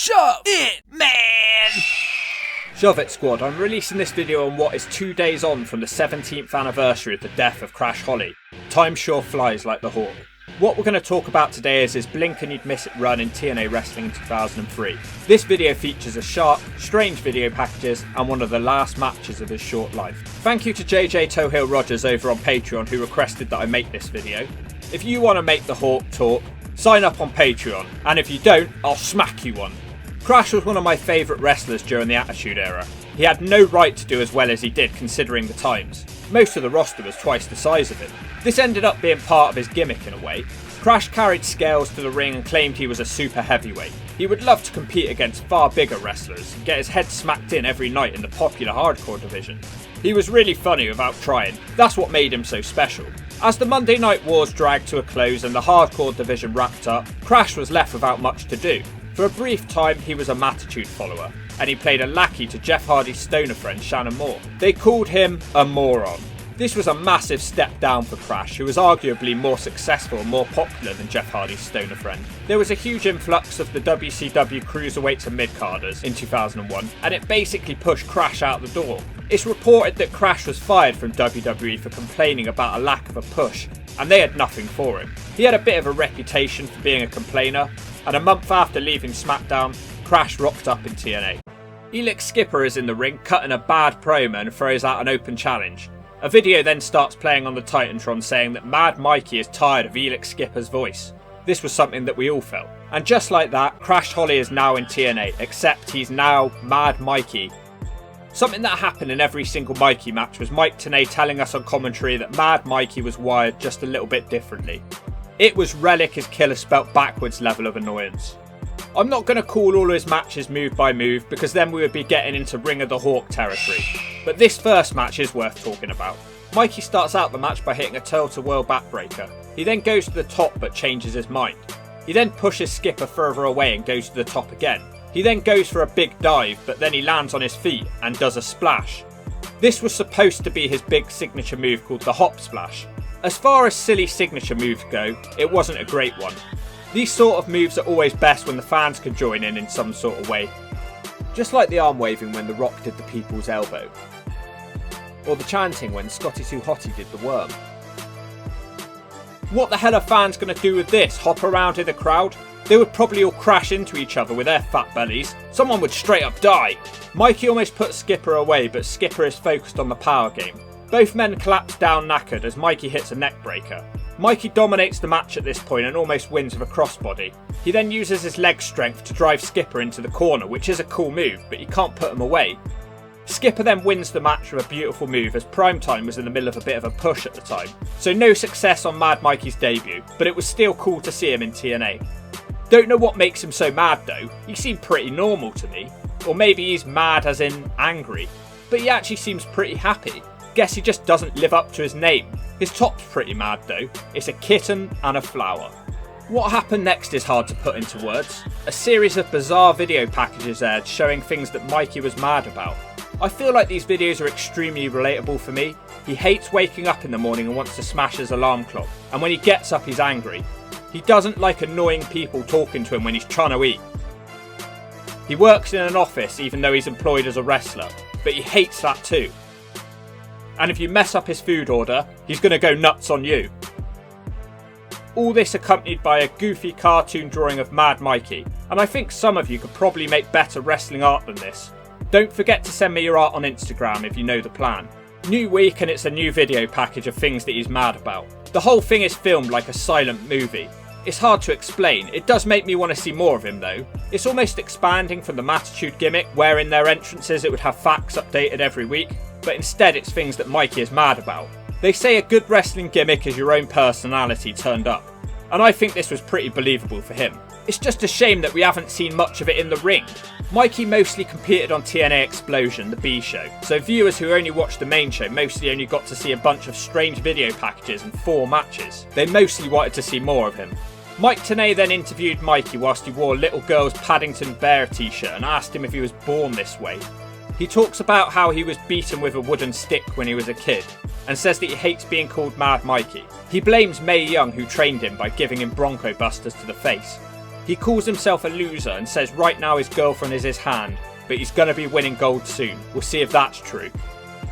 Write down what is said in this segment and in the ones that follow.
Shove it, man! Shove it, squad. I'm releasing this video on what is 2 days on from the 17th anniversary of the death of Crash Holly. Time sure flies like the hawk. What we're going to talk about today is his blink and you'd miss it run in TNA Wrestling in 2003. This video features a sharp, strange video packages and one of the last matches of his short life. Thank you to JJ Tohill Rogers over on Patreon who requested that I make this video. If you want to make the hawk talk, sign up on Patreon, and if you don't, I'll smack you one. Crash was one of my favourite wrestlers during the Attitude Era. He had no right to do as well as he did considering the times. Most of the roster was twice the size of him. This ended up being part of his gimmick in a way. Crash carried scales to the ring and claimed he was a super heavyweight. He would love to compete against far bigger wrestlers and get his head smacked in every night in the popular hardcore division. He was really funny without trying. That's what made him so special. As the Monday Night Wars dragged to a close and the hardcore division wrapped up, Crash was left without much to do. For a brief time he was a Mattitude follower, and he played a lackey to Jeff Hardy's stoner friend Shannon Moore. They called him a moron. This was a massive step down for Crash, who was arguably more successful and more popular than Jeff Hardy's stoner friend. There was a huge influx of the WCW cruiserweights and mid-carders in 2001, and it basically pushed Crash out the door. It's reported that Crash was fired from WWE for complaining about a lack of a push, and they had nothing for him. He had a bit of a reputation for being a complainer, and a month after leaving SmackDown, Crash rocked up in TNA. Elix Skipper is in the ring cutting a bad promo and throws out an open challenge. A video then starts playing on the Titantron saying that Mad Mikey is tired of Elix Skipper's voice. This was something that we all felt. And just like that, Crash Holly is now in TNA, except he's now Mad Mikey. Something that happened in every single Mikey match was Mike Tenay telling us on commentary that Mad Mikey was wired just a little bit differently. It was Relic is killer spelt backwards level of annoyance. I'm not going to call all his matches move by move because then we would be getting into Ring of the Hawk territory. But this first match is worth talking about. Mikey starts out the match by hitting a tilt-a-whirl backbreaker. He then goes to the top but changes his mind. He then pushes Skipper further away and goes to the top again. He then goes for a big dive but then he lands on his feet and does a splash. This was supposed to be his big signature move called the Hop Splash. As far as silly signature moves go, it wasn't a great one. These sort of moves are always best when the fans can join in some sort of way. Just like the arm waving when The Rock did the People's Elbow. Or the chanting when Scotty Too Hotty did the Worm. What the hell are fans going to do with this? Hop around in the crowd? They would probably all crash into each other with their fat bellies. Someone would straight up die. Mikey almost put Skipper away, but Skipper is focused on the power game. Both men collapse down knackered as Mikey hits a neck breaker. Mikey dominates the match at this point and almost wins with a crossbody. He then uses his leg strength to drive Skipper into the corner, which is a cool move, but you can't put him away. Skipper then wins the match with a beautiful move as Primetime was in the middle of a bit of a push at the time. So no success on Mad Mikey's debut, but it was still cool to see him in TNA. Don't know what makes him so mad though, he seemed pretty normal to me. Or maybe he's mad as in angry, but he actually seems pretty happy. Guess he just doesn't live up to his name. His top's pretty mad though. It's a kitten and a flower. What happened next is hard to put into words. A series of bizarre video packages aired showing things that Mikey was mad about. I feel like these videos are extremely relatable for me. He hates waking up in the morning and wants to smash his alarm clock. And when he gets up he's angry. He doesn't like annoying people talking to him when he's trying to eat. He works in an office even though he's employed as a wrestler. But he hates that too. And if you mess up his food order, he's going to go nuts on you. All this accompanied by a goofy cartoon drawing of Mad Mikey, and I think some of you could probably make better wrestling art than this. Don't forget to send me your art on Instagram if you know the plan. New week and it's a new video package of things that he's mad about. The whole thing is filmed like a silent movie. It's hard to explain, it does make me want to see more of him though. It's almost expanding from the Mattitude gimmick where in their entrances it would have facts updated every week. But instead it's things that Mikey is mad about. They say a good wrestling gimmick is your own personality turned up, and I think this was pretty believable for him. It's just a shame that we haven't seen much of it in the ring. Mikey mostly competed on TNA Explosion, the B show, so viewers who only watched the main show mostly only got to see a bunch of strange video packages and 4 matches. They mostly wanted to see more of him. Mike Tenay then interviewed Mikey whilst he wore a little girl's Paddington Bear t-shirt and asked him if he was born this way. He talks about how he was beaten with a wooden stick when he was a kid, and says that he hates being called Mad Mikey. He blames Mae Young who trained him by giving him Bronco Busters to the face. He calls himself a loser and says right now his girlfriend is his hand, but he's going to be winning gold soon. We'll see if that's true.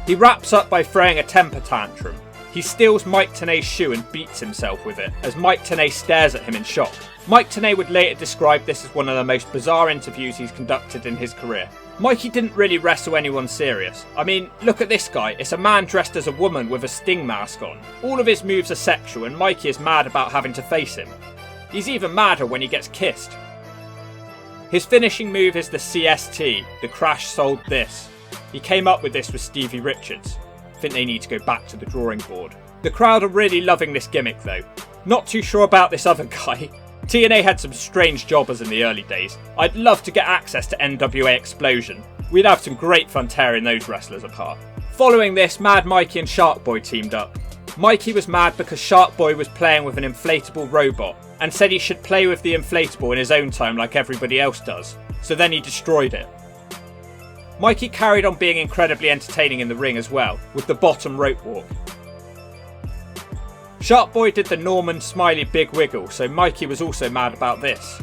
He wraps up by throwing a temper tantrum. He steals Mike Tenay's shoe and beats himself with it, as Mike Tenay stares at him in shock. Mike Tenay would later describe this as one of the most bizarre interviews he's conducted in his career. Mikey didn't really wrestle anyone serious. I mean, look at this guy. It's a man dressed as a woman with a Sting mask on. All of his moves are sexual and Mikey is mad about having to face him. He's even madder when he gets kissed. His finishing move is the CST, the Crash sold this. He came up with this with Stevie Richards. I think they need to go back to the drawing board. The crowd are really loving this gimmick though. Not too sure about this other guy. TNA had some strange jobbers in the early days. I'd love to get access to NWA Explosion. We'd have some great fun tearing those wrestlers apart. Following this, Mad Mikey and Shark Boy teamed up. Mikey was mad because Shark Boy was playing with an inflatable robot and said he should play with the inflatable in his own time like everybody else does. So then he destroyed it. Mikey carried on being incredibly entertaining in the ring as well, with the bottom rope walk. Shark Boy did the Norman Smiley Big Wiggle, so Mikey was also mad about this.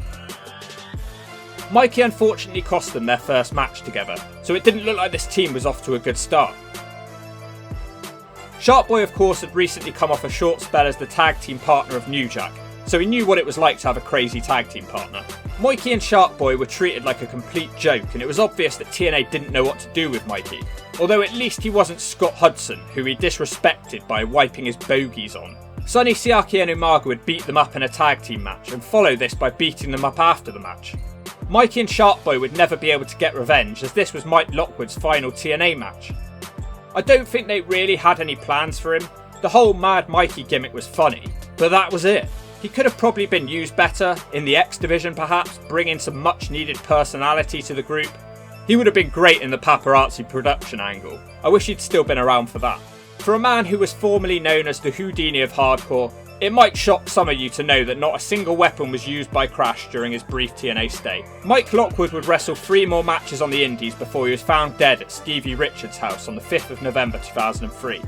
Mikey unfortunately cost them their first match together, so it didn't look like this team was off to a good start. Shark Boy of course had recently come off a short spell as the tag team partner of New Jack, so he knew what it was like to have a crazy tag team partner. Mikey and Shark Boy were treated like a complete joke and it was obvious that TNA didn't know what to do with Mikey. Although at least he wasn't Scott Hudson, who he disrespected by wiping his bogies on. Sonny Siaki and Umaga would beat them up in a tag team match and follow this by beating them up after the match. Mikey and Shark Boy would never be able to get revenge as this was Mike Lockwood's final TNA match. I don't think they really had any plans for him. The whole Mad Mikey gimmick was funny, but that was it. He could have probably been used better, in the X Division perhaps, bringing some much needed personality to the group. He would have been great in the paparazzi production angle. I wish he'd still been around for that. For a man who was formerly known as the Houdini of hardcore, it might shock some of you to know that not a single weapon was used by Crash during his brief TNA stay. Mike Lockwood would wrestle 3 more matches on the Indies before he was found dead at Stevie Richards' house on the 5th of November 2003.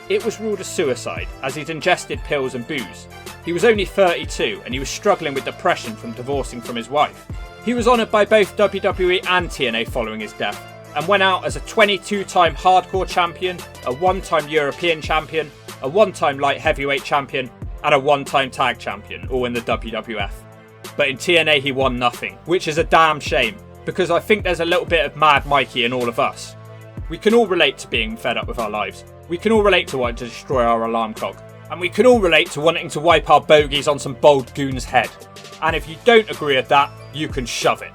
It was ruled a suicide, as he'd ingested pills and booze. He was only 32 and he was struggling with depression from divorcing from his wife. He was honoured by both WWE and TNA following his death, and went out as a 22-time hardcore champion, a 1-time European champion, a 1-time light heavyweight champion, and a 1-time tag champion, all in the WWF. But in TNA he won nothing, which is a damn shame, because I think there's a little bit of Mad Mikey in all of us. We can all relate to being fed up with our lives. We can all relate to wanting to destroy our alarm clock. And we can all relate to wanting to wipe our bogies on some bold goon's head. And if you don't agree with that, you can shove it.